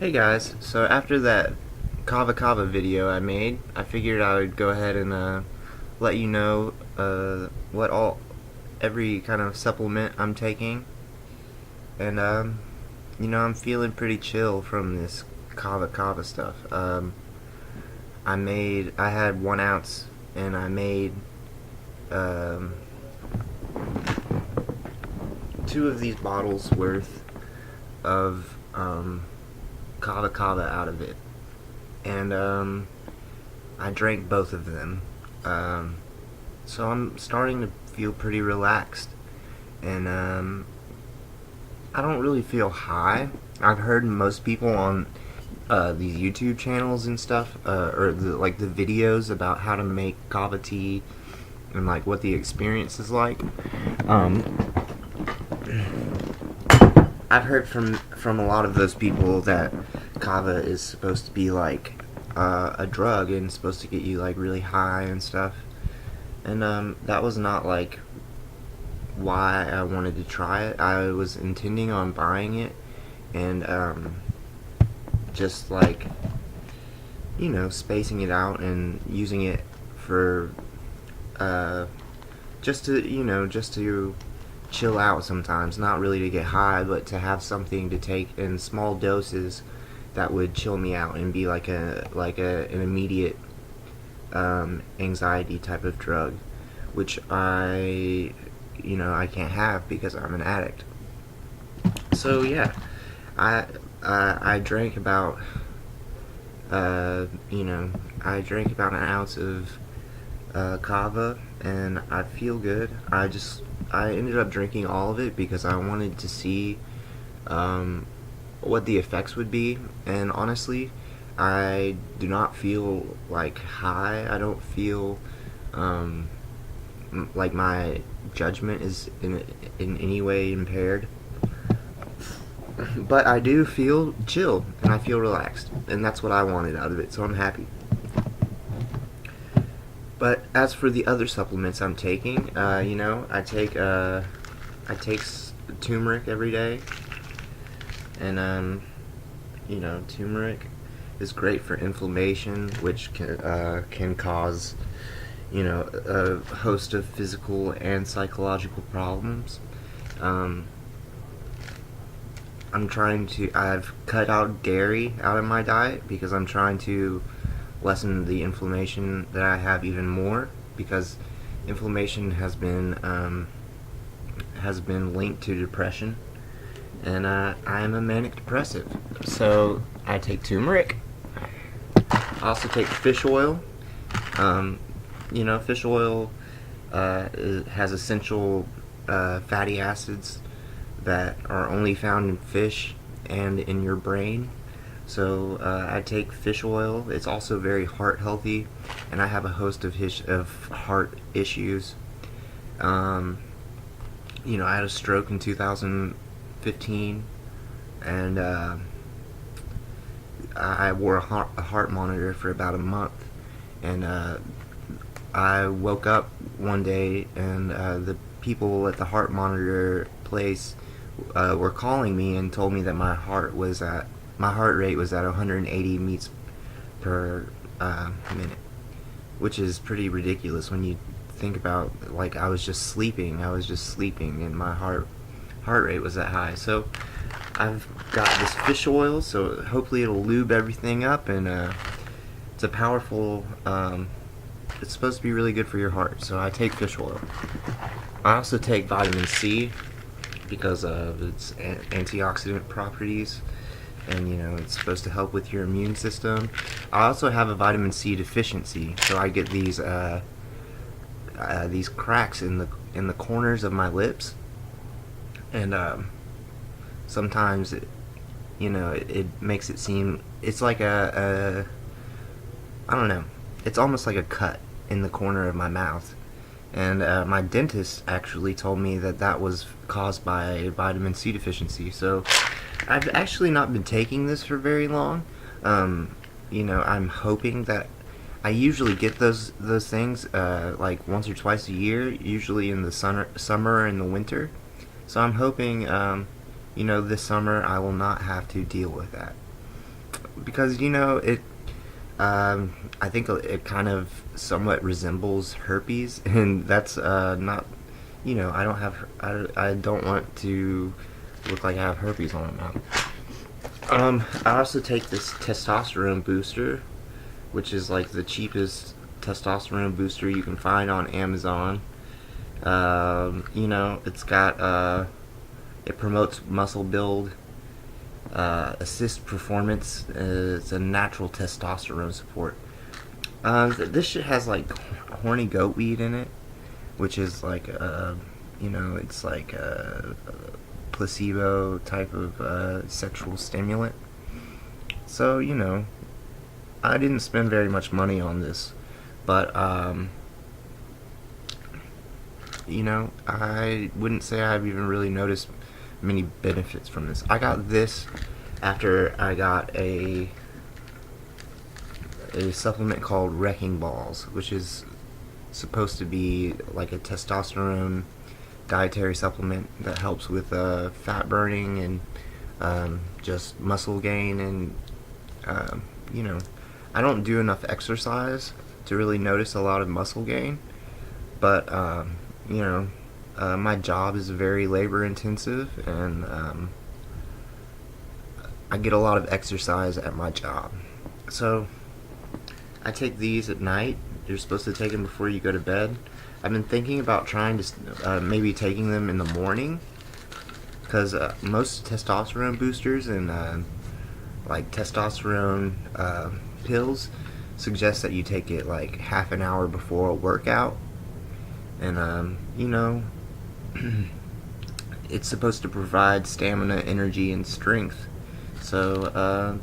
Hey guys, so after that Kava Kava video I made, I figured I would go ahead and let you know what every kind of supplement I'm taking, and I'm feeling pretty chill from this Kava Kava stuff. I had 1 ounce, and I made um, two of these bottles worth of Kava Kava out of it, and I drank both of them. Um, so I'm starting to feel pretty relaxed, and I don't really feel high. I've heard most people on these YouTube channels and stuff, or like the videos about how to make kava tea and like what the experience is like. Um, I've heard from a lot of those people that kava is supposed to be like a drug and supposed to get you like really high and stuff. And that was not like why I wanted to try it. I was intending on buying it and just like spacing it out and using it for uh, just to chill out sometimes. Not really to get high, but to have something to take in small doses that would chill me out and be like an immediate anxiety type of drug, which I can't have because I'm an addict. So yeah, I drank about I drank about 1 ounce of kava, and I feel good. I ended up drinking all of it because I wanted to see what the effects would be, and honestly, I do not feel like high. I don't feel um, like my judgment is in any way impaired. But I do feel chill and I feel relaxed, and that's what I wanted out of it, so I'm happy. But as for the other supplements I'm taking, I take turmeric every day, and turmeric is great for inflammation, which can cause a host of physical and psychological problems. Um, I've cut out dairy out of my diet because I'm trying to lessen the inflammation that I have even more, because inflammation has been linked to depression, and I am a manic depressive. So I take turmeric. I also take fish oil. Um, Fish oil has essential fatty acids that are only found in fish and in your brain. So I take fish oil. It's also very heart healthy, and I have a host of heart issues. Um, I had a stroke in 2015, and I wore a heart monitor for about a month, and I woke up one day, and the people at the heart monitor place were calling me and told me that my heart rate was at 180 beats per minute, which is pretty ridiculous when you think about, like, I was just sleeping, and my heart rate was that high. So I've got this fish oil, so hopefully it'll lube everything up, and it's a powerful. It's supposed to be really good for your heart, so I take fish oil. I also take vitamin C because of its antioxidant properties, and it's supposed to help with your immune system. I also have a vitamin C deficiency, so I get these cracks in the corners of my lips, and sometimes it makes it seem it's like a I don't know. It's almost like a cut in the corner of my mouth. And my dentist actually told me that was caused by vitamin C deficiency. So I've actually not been taking this for very long. I'm hoping that I usually get those things like once or twice a year, usually in the summer and the winter. So I'm hoping, this summer I will not have to deal with that. because it. I think it kind of somewhat resembles herpes, and that's not. I don't have. I don't want to look like I have herpes on my mouth. I also take this testosterone booster, which is like the cheapest testosterone booster you can find on Amazon. It's got it promotes muscle build, assist performance. It's a natural testosterone support. This shit has like horny goat weed in it, which is like it's like a placebo type of sexual stimulant. So I didn't spend very much money on this, but I wouldn't say I've even really noticed many benefits from this. I got this after I got a supplement called Wrecking Balls, which is supposed to be like a testosterone dietary supplement that helps with fat burning and just muscle gain. And I don't do enough exercise to really notice a lot of muscle gain, but my job is very labor intensive, and I get a lot of exercise at my job. So I take these at night. You're supposed to take them before you go to bed. I've been thinking about trying to maybe taking them in the morning, because most testosterone boosters and like testosterone pills suggest that you take it like half an hour before a workout, and it's supposed to provide stamina, energy, and strength. So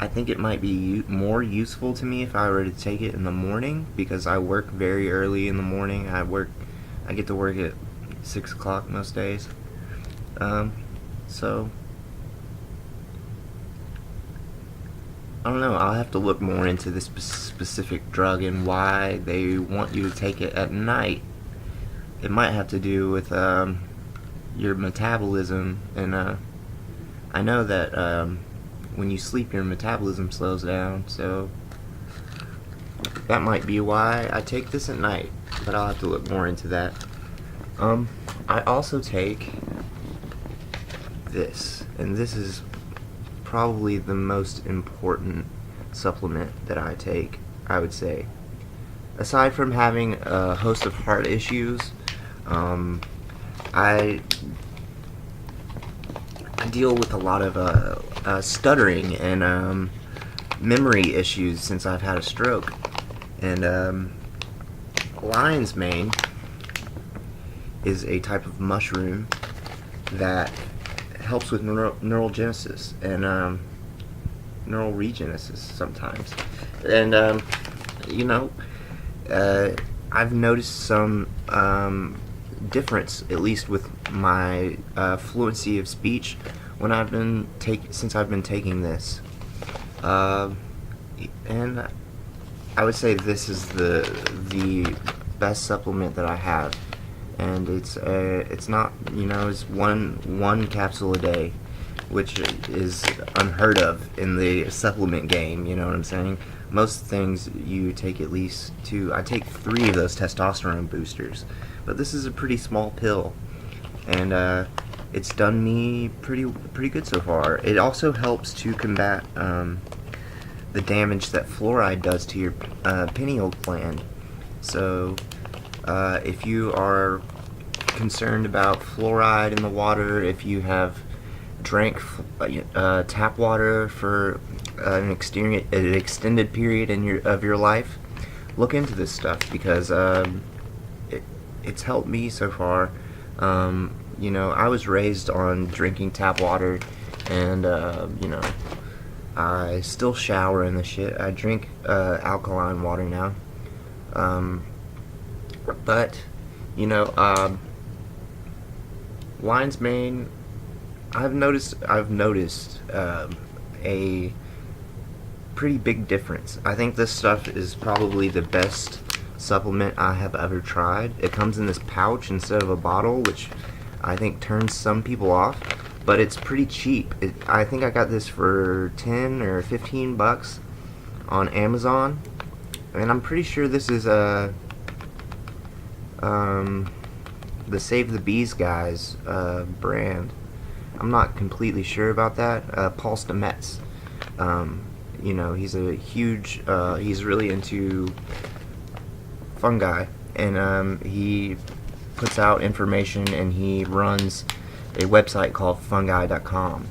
I think it might be more useful to me if I were to take it in the morning, because I work very early in the morning. I get to work at 6 o'clock most days. So I don't know. I'll have to look more into this specific drug and why they want you to take it at night. It might have to do with your metabolism, and I know that when you sleep, your metabolism slows down, so that might be why I take this at night, but I'll have to look more into that. I also take this, and this is probably the most important supplement that I take, I would say. Aside from having a host of heart issues, I deal with a lot of stuttering and memory issues since I've had a stroke. And lion's mane is a type of mushroom that helps with neurogenesis and neural regenesis sometimes. And I've noticed some difference, at least with my fluency of speech, when since I've been taking this. And I would say this is the best supplement that I have, and it's not, it's one capsule a day, which is unheard of in the supplement game. You know what I'm saying? Most things you take at least two. I take 3 of those testosterone boosters, but this is a pretty small pill, and it's done me pretty good so far. It also helps to combat the damage that fluoride does to your pineal gland. So if you are concerned about fluoride in the water, if you have drank tap water for an extended period of your life, look into this stuff, because it's helped me so far. I was raised on drinking tap water, and I still shower in the shit. I drink alkaline water now. But lion's mane, I've noticed a pretty big difference. I think this stuff is probably the best supplement I have ever tried. It comes in this pouch instead of a bottle, which I think turns some people off, but it's pretty cheap. I think I got this for 10 or 15 bucks on Amazon, and I'm pretty sure this is the Save the Bees guys brand. I'm not completely sure about that. Paul Stamets, he's a huge, he's really into fungi, and he puts out information, and he runs a website called fungi.com,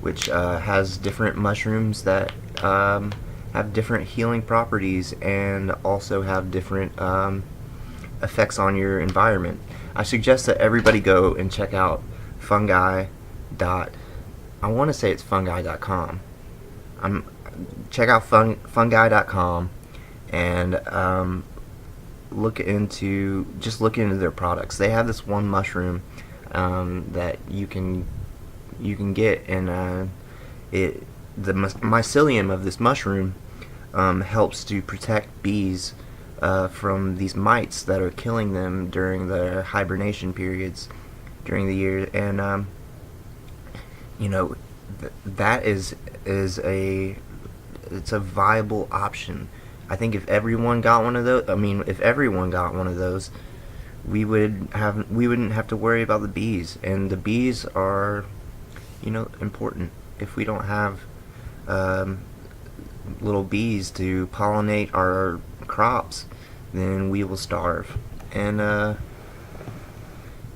which has different mushrooms that have different healing properties and also have different effects on your environment. I suggest that everybody go and check out fungi. I want to say it's fungi.com. Check out fungi.com and look into their products. They have this one mushroom that you can get, and the mycelium of this mushroom helps to protect bees from these mites that are killing them during the hibernation periods during the year. And that is it's a viable option. I think if everyone got one of those, we wouldn't have to worry about the bees. And the bees are, important. If we don't have little bees to pollinate our crops, then we will starve. And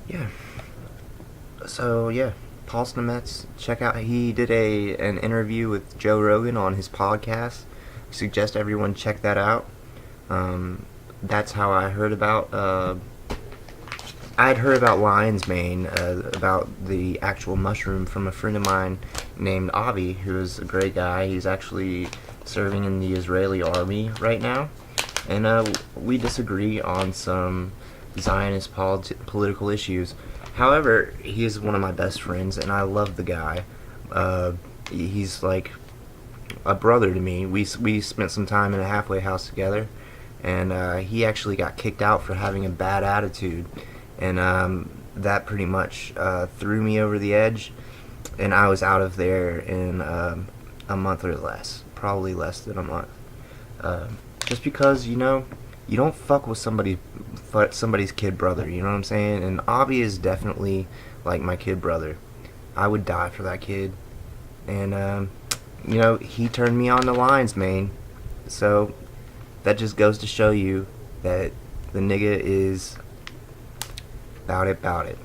yeah. So yeah, Paul Stamets, check out. He did an interview with Joe Rogan on his podcast. I suggest everyone check that out. That's how I heard about. I'd heard about lion's mane, about the actual mushroom, from a friend of mine named Avi, who is a great guy. He's actually serving in the Israeli army right now, and we disagree on some Zionist political issues. However, he's one of my best friends, and I love the guy. He's like a brother to me. We spent some time in a halfway house together, and he actually got kicked out for having a bad attitude, and that pretty much threw me over the edge, and I was out of there in a month or less, probably less than a month. Just because you don't fuck with somebody's kid brother, you know what I'm saying? And Avi is definitely like my kid brother. I would die for that kid. And he turned me on to lion's mane. So that just goes to show you that the nigga is bout it.